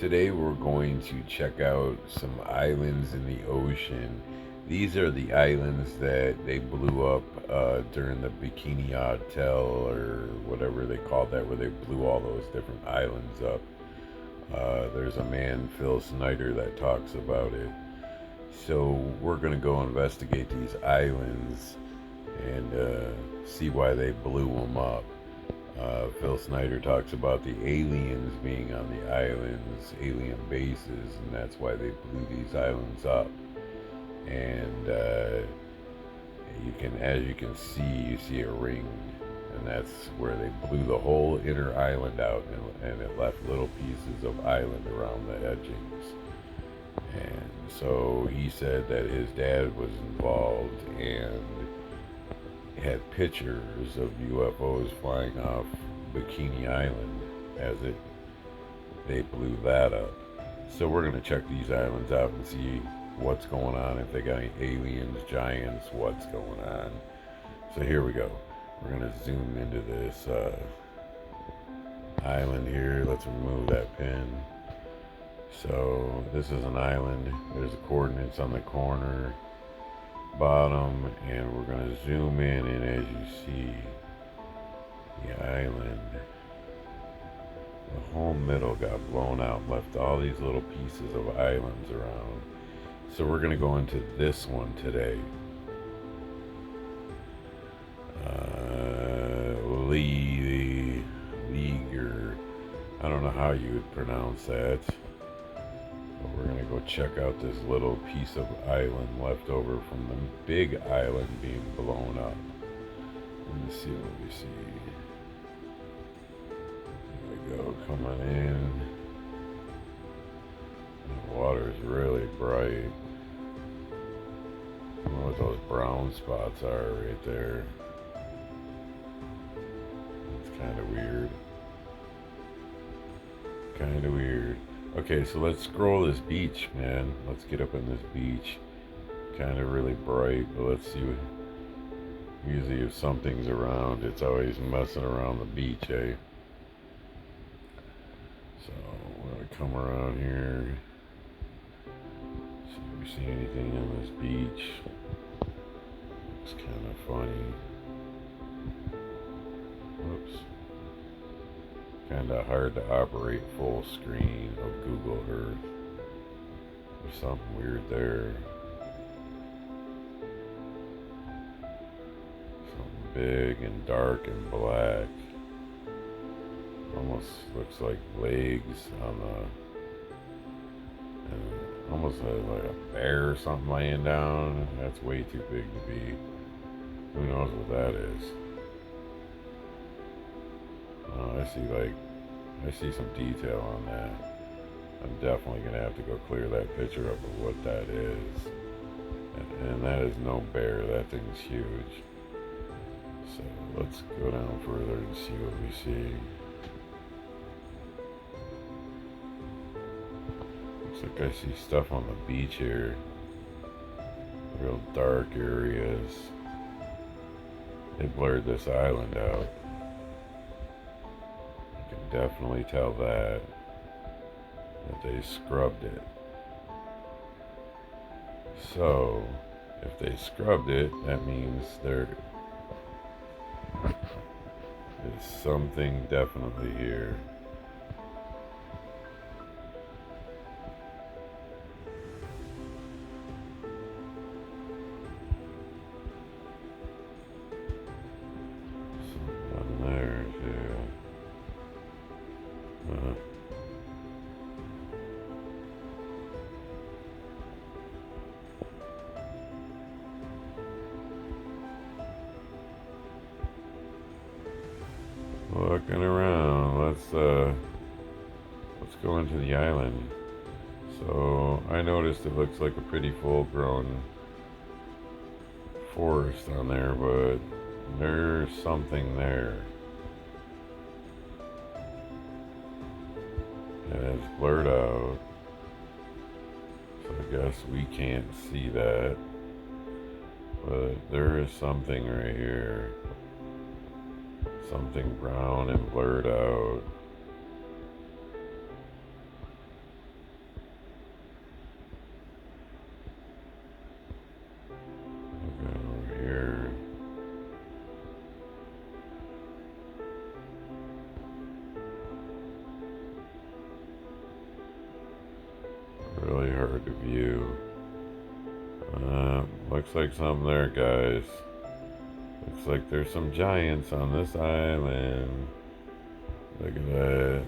Today we're going to check out some islands in the ocean. These are the islands that they blew up during the Bikini Hotel or whatever they called that, where they blew all those different islands up. There's a man, Phil Snyder, that talks about it. So we're going to go investigate these islands and see why they blew them up. Phil Snyder talks about the aliens being on the islands, alien bases, and that's why they blew these islands up. And as you can see, you see a ring, and that's where they blew the whole inner island out, and it left little pieces of island around the edgings. And so he said that his dad was involved and had pictures of UFOs flying off Bikini Island as they blew that up. So we're gonna check these islands out and see what's going on, if they got any aliens, giants, what's going on. So here we go. We're gonna zoom into this island here. Let's remove that pin. So this is an island. There's the coordinates on the corner bottom, and we're going to zoom in, and as you see the island, the whole middle got blown out, left all these little pieces of islands around. So we're going to go into this one today. Leaguer. I don't know how you would pronounce that. But we're gonna go check out this little piece of island left over from the big island being blown up. Let me see what we see. Here we go, coming in. The water is really bright. I don't know what those brown spots are right there. It's kind of weird. Kind of weird. Okay, so let's scroll this beach, man. Let's get up on this beach. Kind of really bright, but let's see what. Usually, if something's around, it's always messing around the beach, eh? So, we're gonna come around here. See if we see anything on this beach. Looks kind of funny. Whoops. Kind of hard to operate full screen of Google Earth. There's something weird there. Something big and dark and black. Almost looks like legs on almost like a bear or something laying down. That's way too big to be. Who knows what that is? I see some detail on that. I'm definitely gonna have to go clear that picture up of what that is. And that is no bear, that thing's huge. So let's go down further and see what we see. Looks like I see stuff on the beach here. Real dark areas. They blurred this island out. Definitely tell that they scrubbed it. So if they scrubbed it, that means there is something definitely here. Something there too. Looking around, let's go into the island. So I noticed it looks like a pretty full-grown forest on there, but there's something there. And it's blurred out, so I guess we can't see that. But there is something right here. Something brown and blurred out. type of view. Looks like something there, guys. Looks like there's some giants on this island. Look at that.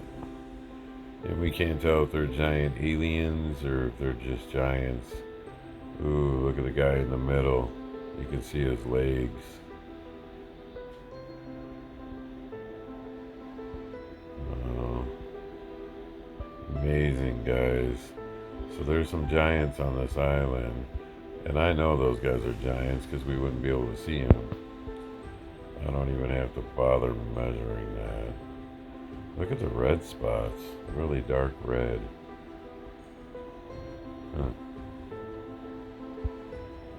And we can't tell if they're giant aliens or if they're just giants. Ooh, look at the guy in the middle. You can see his legs. Oh, amazing, guys. So there's some giants on this island. And I know those guys are giants because we wouldn't be able to see them. I don't even have to bother measuring that. Look at the red spots. Really dark red. Huh.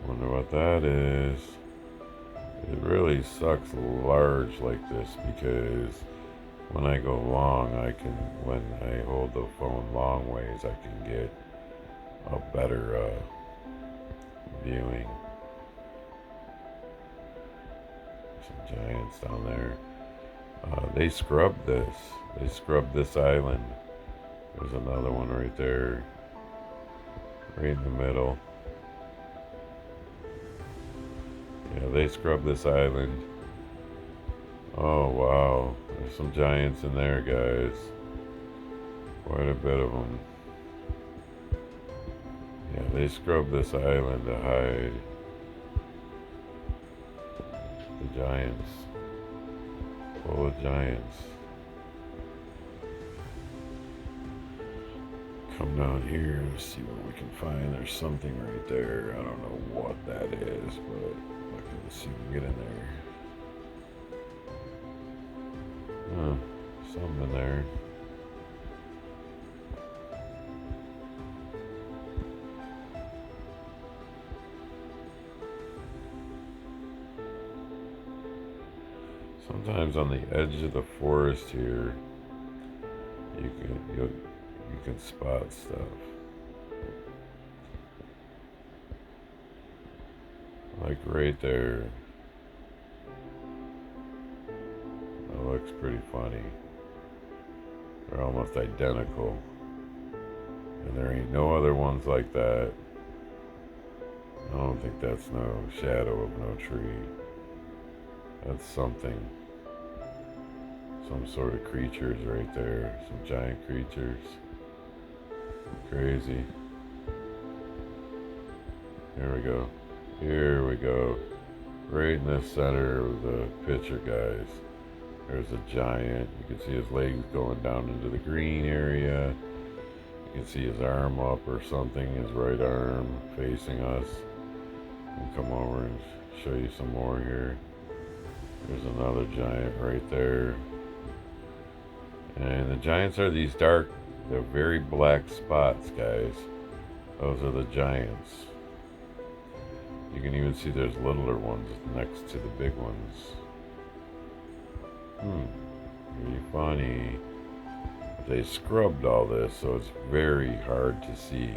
Wonder what that is. It really sucks large like this because when I go long, when I hold the phone long ways, I can get a better viewing. Some giants down there. They scrubbed this. They scrubbed this island. There's another one right there. Right in the middle. Yeah, they scrubbed this island. Oh, wow. There's some giants in there, guys. Quite a bit of them. Yeah, they scrubbed this island to hide the giants. Full of giants. Come down here and see what we can find. There's something right there. I don't know what that is, but let's see if we can get in there. Huh, something in there. Sometimes on the edge of the forest here, you can spot stuff. Like right there. That looks pretty funny. They're almost identical. And there ain't no other ones like that. I don't think that's no shadow of no tree. That's something. Some sort of creatures right there. Some giant creatures. Crazy. Here we go. Here we go. Right in the center of the picture, guys. There's a giant. You can see his legs going down into the green area. You can see his arm up or something, his right arm facing us. I'll come over and show you some more here. There's another giant right there. And the giants are these dark, they're very black spots, guys. Those are the giants. You can even see there's littler ones next to the big ones. Pretty funny. They scrubbed all this, so it's very hard to see.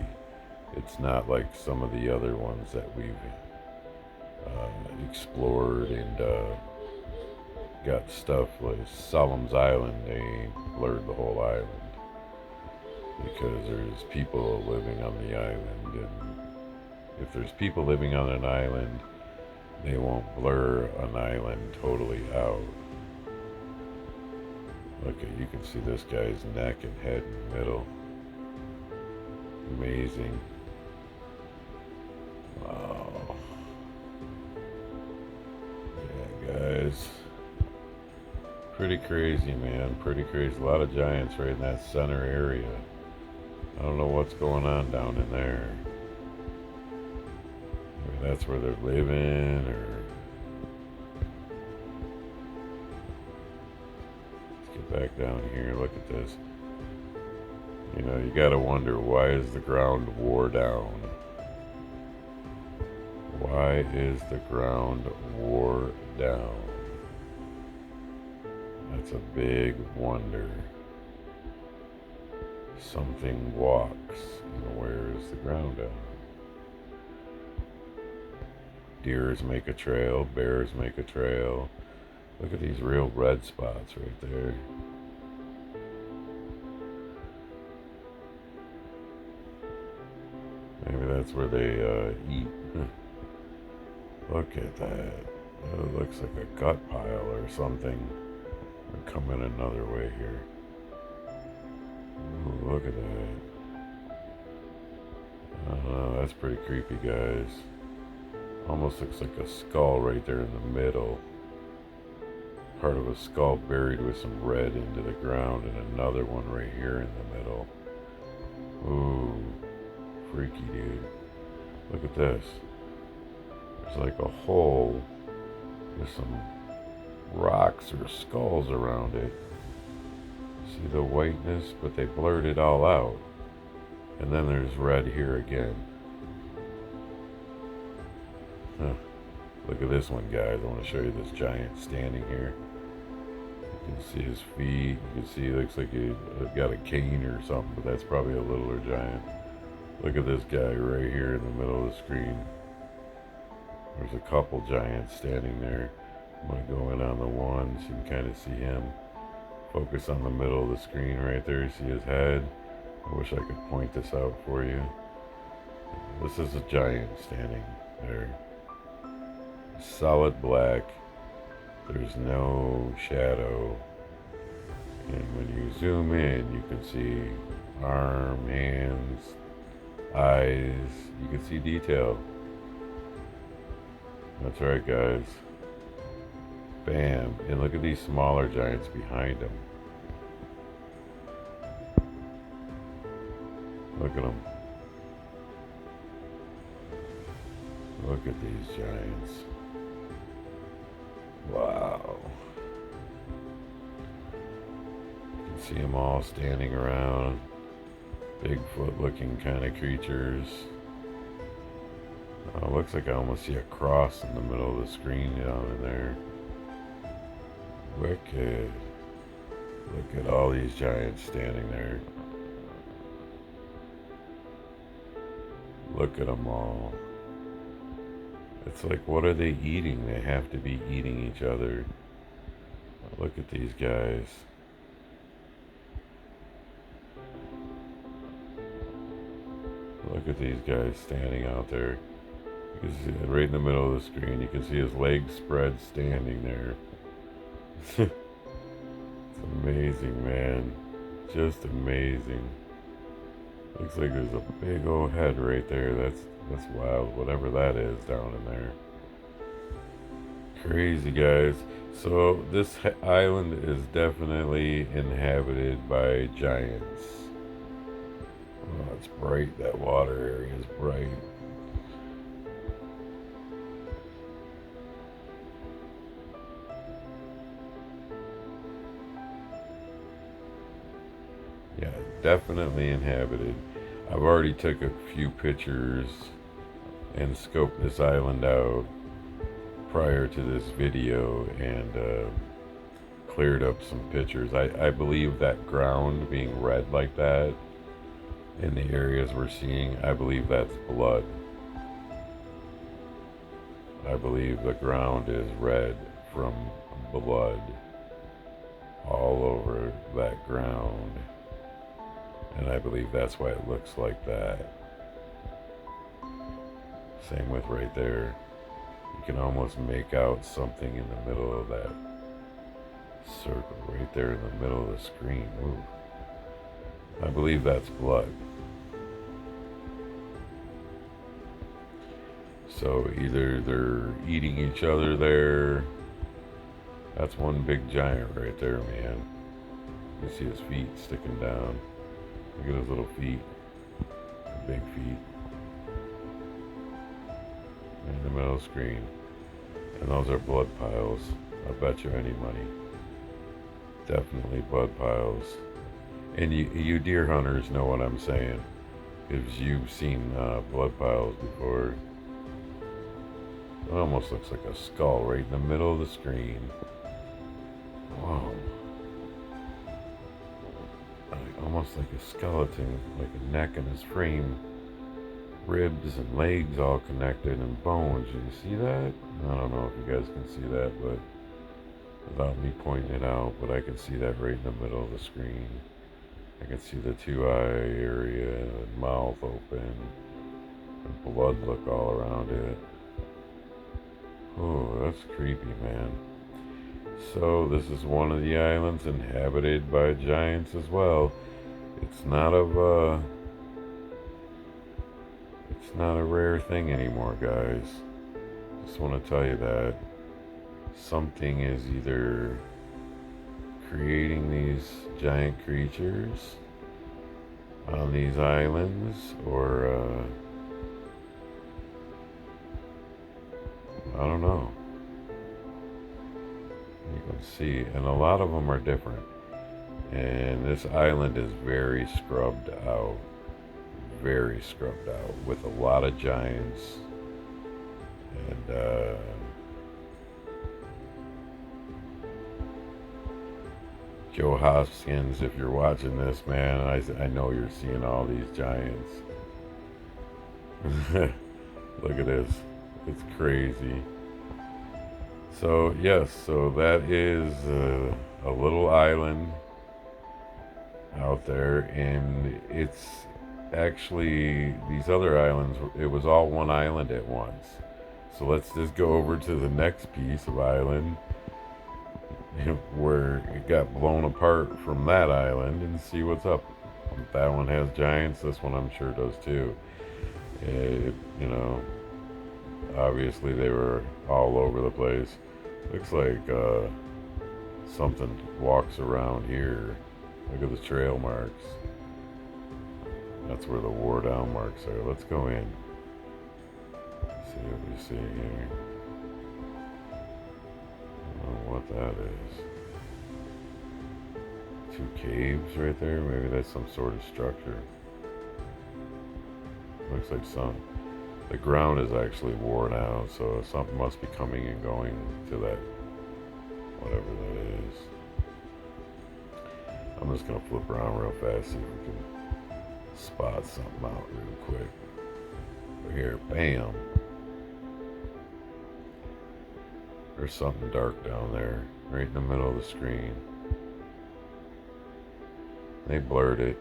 It's not like some of the other ones that we've explored and got stuff like Solemn's Island. They blurred the whole island because there's people living on the island, and if there's people living on an island, they won't blur an island totally out. Look, you can see this guy's neck and head in the middle. Amazing. Wow. Yeah, guys. Pretty crazy, man. Pretty crazy. A lot of giants right in that center area. I don't know what's going on down in there. Maybe that's where they're living, or... Back down here, look at this. You know, you gotta wonder, why is the ground wore down? Why is the ground wore down? That's a big wonder. Something walks, where is the ground down? Deers make a trail, bears make a trail. Look at these real red spots right there. Maybe that's where they eat. Look at that. It looks like a gut pile or something. We're coming another way here. Ooh, look at that. I don't know, that's pretty creepy, guys. Almost looks like a skull right there in the middle. Part of a skull buried with some red into the ground, and another one right here in the middle. Ooh, freaky, dude. Look at this. There's like a hole with some rocks or skulls around it. See the whiteness, but they blurred it all out. And then there's red here again. Huh. Look at this one, guys. I want to show you this giant standing here. You can see his feet. You can see he looks like he's got a cane or something, but that's probably a littler giant. Look at this guy right here in the middle of the screen. There's a couple giants standing there. I'm going to go in on the one so you can kind of see him. Focus on the middle of the screen right there. See his head? I wish I could point this out for you. This is a giant standing there. Solid black. There's no shadow. And when you zoom in, you can see arm, hands, eyes. You can see detail. That's right, guys. Bam. And look at these smaller giants behind him. Look at them. Look at these giants. Wow. You can see them all standing around. Bigfoot looking kind of creatures. Oh, looks like I almost see a cross in the middle of the screen down in there. Wicked. Look at all these giants standing there. Look at them all. It's like, what are they eating? They have to be eating each other. Look at these guys. Look at these guys standing out there. You can see right in the middle of the screen. You can see his legs spread standing there. It's amazing, man. Just amazing. Looks like there's a big old head right there. That's wild. Whatever that is down in there. Crazy, guys. So this island is definitely inhabited by giants. Oh, it's bright. That water area is bright. Yeah, definitely inhabited. I've already took a few pictures and scoped this island out prior to this video and cleared up some pictures. I believe that ground being red like that in the areas we're seeing, I believe that's blood. I believe the ground is red from blood all over that ground. And I believe that's why it looks like that. Same with right there. You can almost make out something in the middle of that circle right there in the middle of the screen. Ooh. I believe that's blood. So either they're eating each other there. That's one big giant right there, man. You see his feet sticking down. Look at his little feet. Big feet. In the middle of the screen. And those are blood piles. I bet you any money. Definitely blood piles. And you deer hunters know what I'm saying. Because you've seen blood piles before. It almost looks like a skull right in the middle of the screen. Wow. Almost like a skeleton, like a neck and his frame. Ribs and legs all connected and bones. You see that? I don't know if you guys can see that, but without me pointing it out, but I can see that right in the middle of the screen. I can see the two eye area, mouth open. blood look all around it. Oh, that's creepy, man. So this is one of the islands inhabited by giants as well. It's not of it's not a rare thing anymore, guys. Just want to tell you that something is either creating these giant creatures on these islands, or I don't know. You can see, and a lot of them are different. And this island is very scrubbed out, with a lot of giants. And Joe Hoskins, if you're watching this, man, I know you're seeing all these giants. Look at this. It's crazy. So, yes, so that is a little island out there, and it's actually these other islands, it was all one island at once. So let's just go over to the next piece of island where it got blown apart from that island and see what's up. That one has giants, this one I'm sure does too. You know, obviously they were all over the place. Looks like something walks around here. Look at the trail marks. That's where the wore down marks are. Let's go in. See what we see here. I don't know what that is. Two caves right there. Maybe that's some sort of structure. Looks like the ground is actually worn out, so something must be coming and going to that, whatever that is. I'm just gonna flip around real fast, see if we can spot something out real quick. Over here, bam. There's something dark down there, right in the middle of the screen. They blurred it.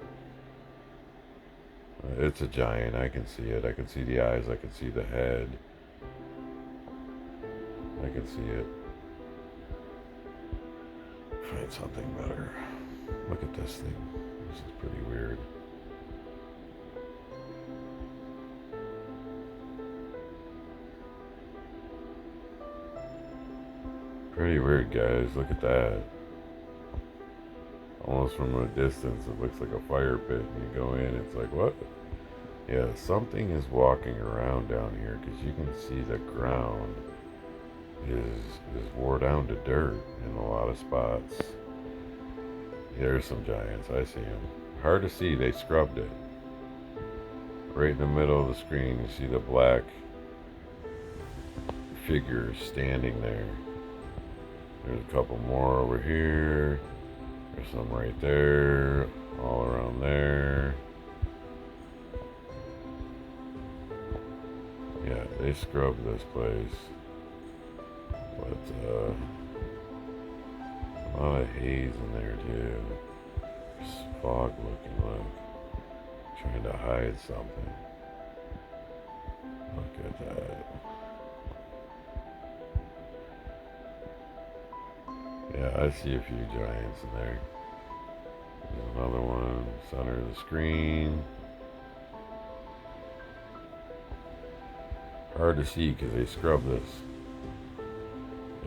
It's a giant, I can see it. I can see the eyes, I can see the head. I can see it. Find something better. Look at this thing. This is pretty weird. Pretty weird, guys. Look at that. Almost from a distance, it looks like a fire pit. And you go in, it's like, what? Yeah, something is walking around down here, because you can see the ground is wore down to dirt in a lot of spots. There's some giants. I see them. Hard to see. They scrubbed it. Right in the middle of the screen, you see the black figure standing there. There's a couple more over here. There's some right there. All around there. Yeah, they scrubbed this place. But, a lot of haze in there too. There's fog looking like trying to hide something. Look at that. Yeah, I see a few giants in there. There's another one, center of the screen. Hard to see because they scrub this.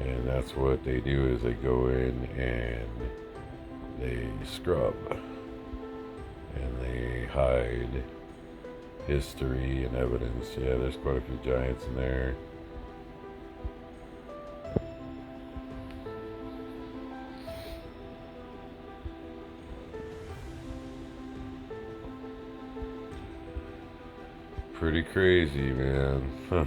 And that's what they do, is they go in and they scrub. And they hide history and evidence. Yeah, there's quite a few giants in there. Pretty crazy, man. Huh.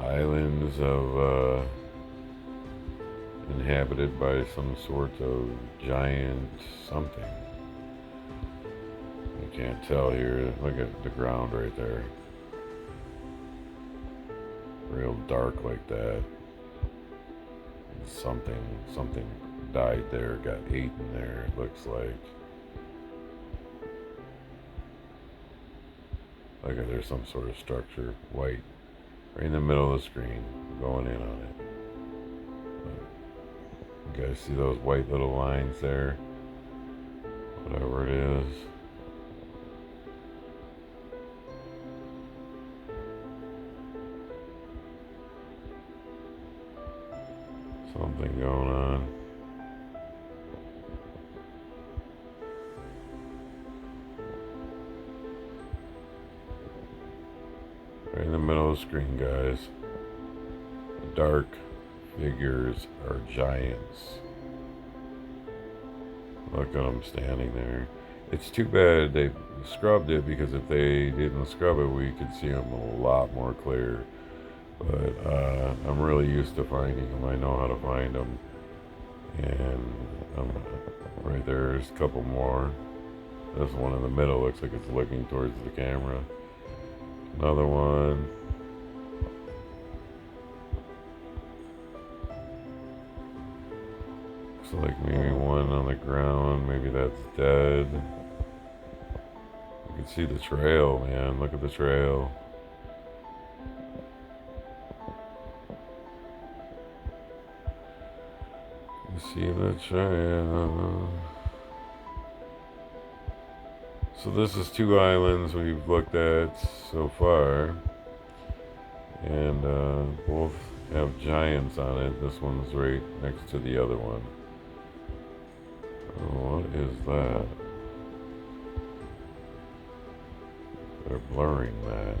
Islands of inhabited by some sort of giant something. I can't tell here. Look at the ground right there. Real dark like that. And something died there, got eaten there, it looks like. Like there's some sort of structure, white, right in the middle of the screen, going in on it. You guys see those white little lines there? Whatever it is. Something going on. Right in the middle of the screen, guys. The dark figures are giants. Look at them standing there. It's too bad they scrubbed it, because if they didn't scrub it, we could see them a lot more clear. But I'm really used to finding them. I know how to find them. And right there's a couple more. This one in the middle looks like it's looking towards the camera. Another one. Looks like maybe one on the ground. Maybe that's dead. You can see the trail, man. Look at the trail. You see the trail. So this is 2 islands we've looked at so far, and both have giants on it. This one's right next to the other one. Oh, what is that? They're blurring that.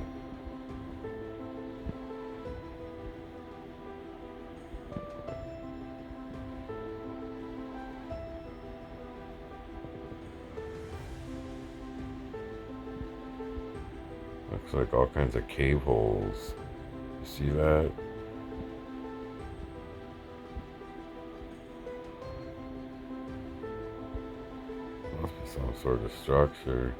Looks like all kinds of cave holes. You see that? Must be some sort of structure.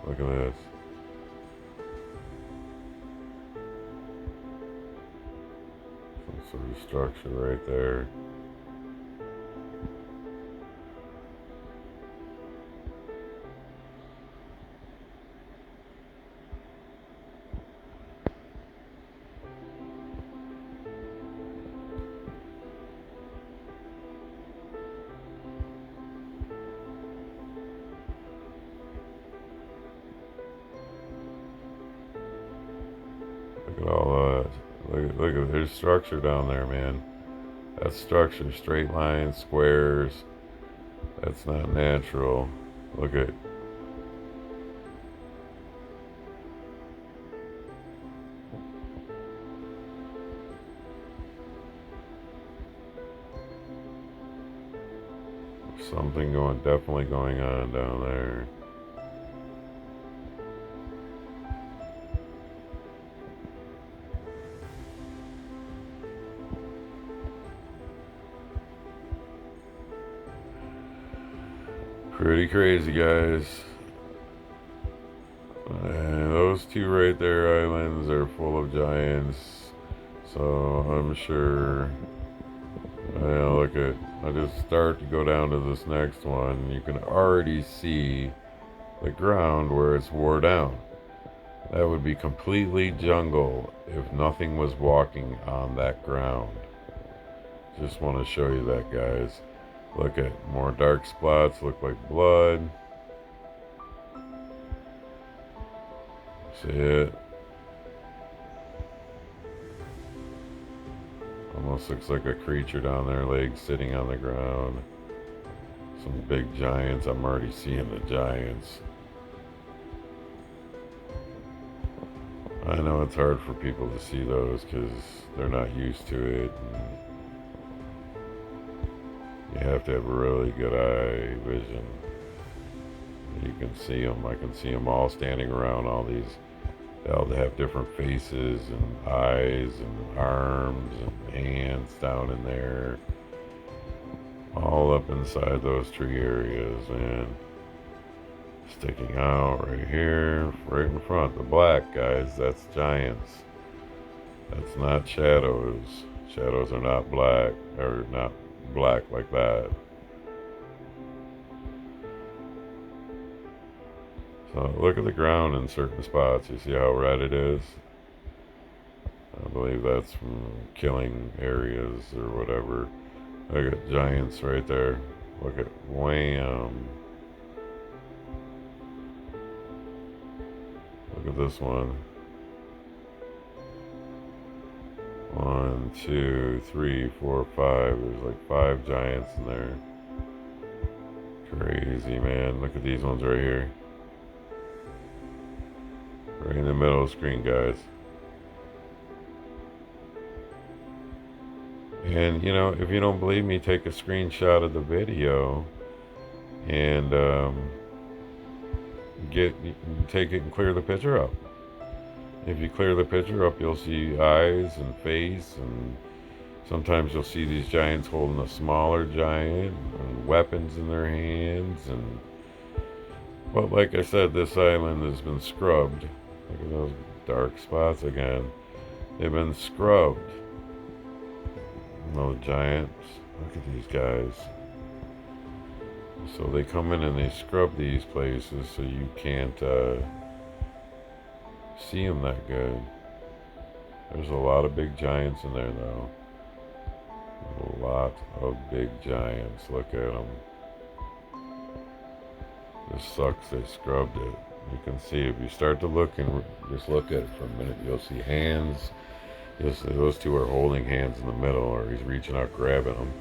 Look at this. Some sort of structure right there. Look at all that. Look at there's structure down there, man. That's structure. Straight lines, squares. That's not natural. Look at. Something definitely going on down there. Pretty crazy, guys. And those 2 right there islands are full of giants. So I'm sure. Look at. I just start to go down to this next one. You can already see the ground where it's wore down. That would be completely jungle if nothing was walking on that ground. Just want to show you that, guys. Look at more dark spots, look like blood. See it? Almost looks like a creature down there, legs sitting on the ground. Some big giants. I'm already seeing the giants. I know it's hard for people to see those because they're not used to it. You have to have really good eye vision. You can see them. I can see them all standing around. All these, they all have different faces and eyes and arms and hands down in there. All up inside those tree areas, man. Sticking out right here, right in front. The black, guys, that's giants. That's not shadows. Shadows are not black, or not black like that. So look at the ground in certain spots. You see how red it is? I believe that's from killing areas or whatever. I got giants right there. Look at wham. Look at this one. 1, 2, 3, 4, 5. There's like 5 giants in there. Crazy, man. Look at these ones right here. Right in the middle of the screen, guys. And, you know, if you don't believe me, take a screenshot of the video and take it and clear the picture up. If you clear the picture up, you'll see eyes and face, and sometimes you'll see these giants holding a smaller giant and weapons in their hands. And but like I said, this island has been scrubbed. Look at those dark spots again. They've been scrubbed. No giants. Look at these guys. So they come in and they scrub these places so you can't see them that good. There's a lot of big giants in there though. A lot of big giants. Look at them. This sucks. They scrubbed it. You can see if you start to look and just look at it for a minute, you'll see hands. You'll see those two are holding hands in the middle, or he's reaching out grabbing them.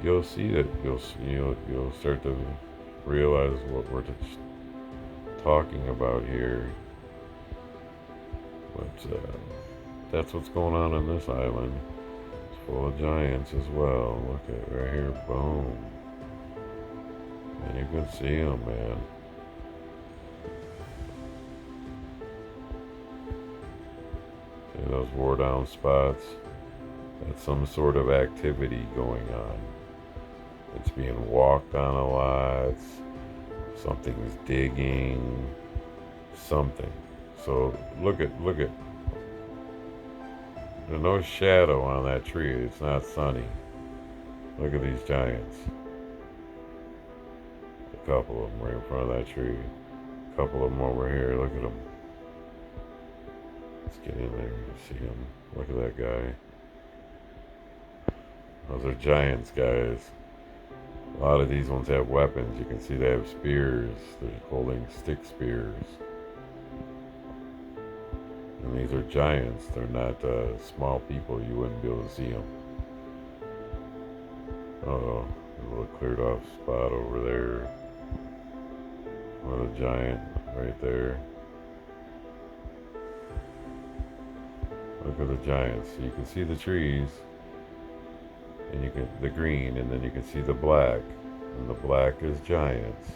You'll see that. You'll start to realize what we're talking about here. But that's what's going on this island. It's full of giants as well. Look at right here, boom. And you can see them, man. See those wore down spots? That's some sort of activity going on. It's being walked on a lot. Something's digging. Something. So look at. There's no shadow on that tree. It's not sunny. Look at these giants. A couple of them right in front of that tree. A couple of them over here. Look at them. Let's get in there and see them. Look at that guy. Those are giants, guys. A lot of these ones have weapons. You can see they have spears. They're holding stick spears. And these are giants. They're not small people. You wouldn't be able to see them. Uh-oh. A little cleared off spot over there. Another giant right there. Look at the giants. So you can see the trees. And you can the green, and then you can see the black. And the black is giants.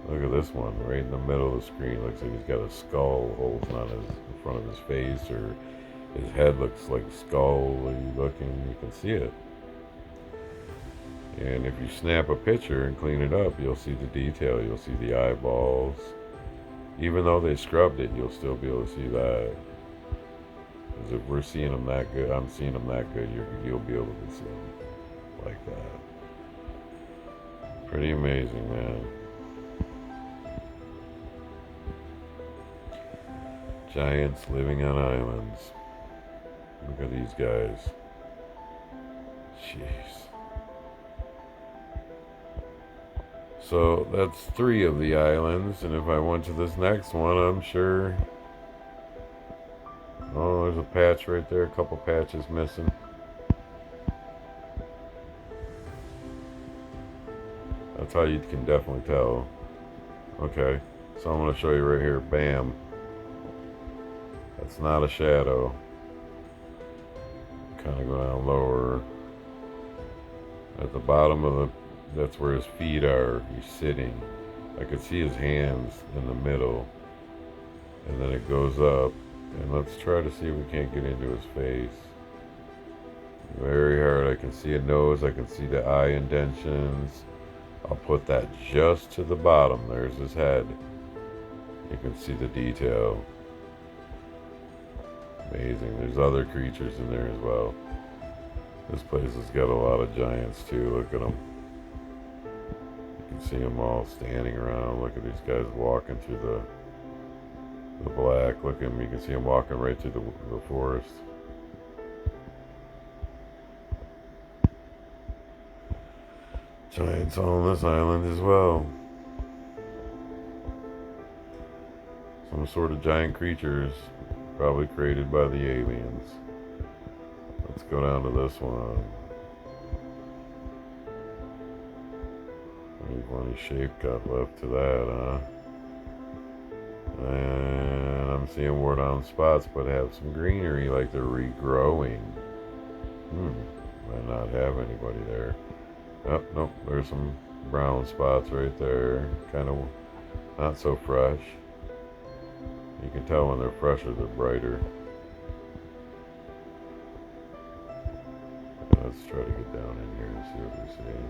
Look at this one right in the middle of the screen. Looks like he's got a skull holding on in front of his face, or his head looks like skull-y looking. You can see it. And if you snap a picture and clean it up, you'll see the detail. You'll see the eyeballs. Even though they scrubbed it, you'll still be able to see that. Because if we're seeing them that good, I'm seeing them that good, you'll be able to see them like that. Pretty amazing, man. Giants living on islands. Look at these guys. Jeez. So that's 3 of the islands, and if I went to this next one, I'm sure. Oh, there's a patch right there, a couple patches missing. That's how you can definitely tell. Okay, so I'm going to show you right here. Bam. That's not a shadow. Kind of go down lower. At the bottom of that's where his feet are. He's sitting. I could see his hands in the middle. And then it goes up. And let's try to see if we can't get into his face. Very hard. I can see a nose. I can see the eye indentions. I'll put that just to the bottom. There's his head. You can see the detail. Amazing. There's other creatures in there as well. This place has got a lot of giants too. Look at them. You can see them all standing around. Look at these guys walking through the black. Look at them. You can see them walking right through the forest. Giants on this island as well. Some sort of giant creatures, probably created by the aliens. Let's go down to this one. Any funny shape got left to that, huh? And I'm seeing wore down spots, but have some greenery, like they're regrowing. Might not have anybody there. Oh, nope, there's some brown spots right there. Kind of not so fresh. You can tell when they're fresher, they're brighter. Let's try to get down in here and see what we see.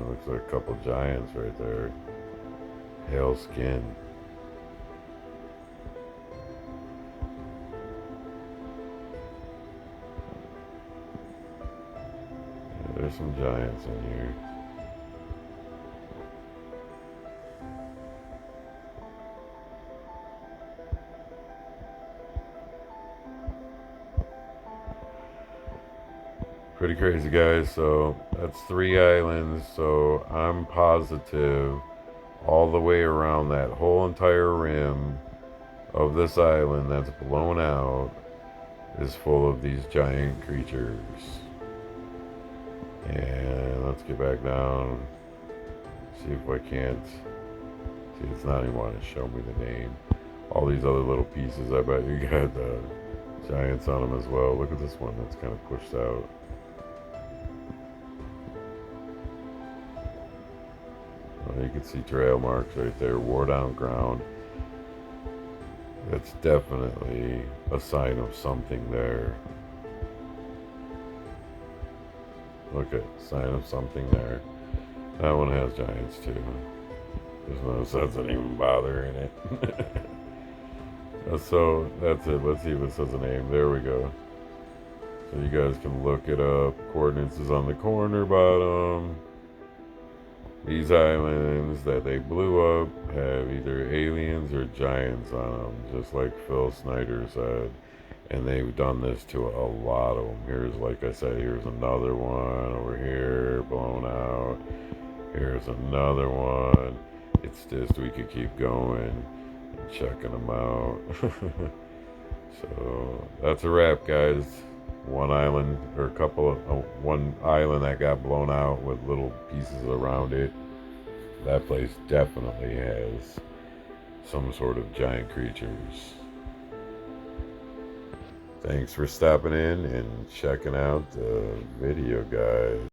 Looks like a couple giants right there. Pale skin. Yeah, there's some giants in here. Pretty crazy, guys. So that's 3 islands. So I'm positive all the way around that whole entire rim of this island that's blown out is full of these giant creatures. And let's get back down. See if I can't. See, it's not even wanting to show me the name. All these other little pieces, I bet you got giants on them as well. Look at this one that's kind of pushed out. You can see trail marks right there, wore down ground. That's definitely a sign of something there. Look at sign of something there. That one has giants too. There's no sense in even bothering it. So that's it. Let's see if it says a name. There we go. So you guys can look it up. Coordinates is on the corner bottom. These islands that they blew up have either aliens or giants on them, just like Phil Snyder said. And they've done this to a lot of them. Here's, like I said, here's another one over here, blown out. Here's another one. It's just, we could keep going and checking them out. So that's a wrap, guys. One island, or one island that got blown out with little pieces around it. That place definitely has some sort of giant creatures. Thanks for stopping in and checking out the video, guys.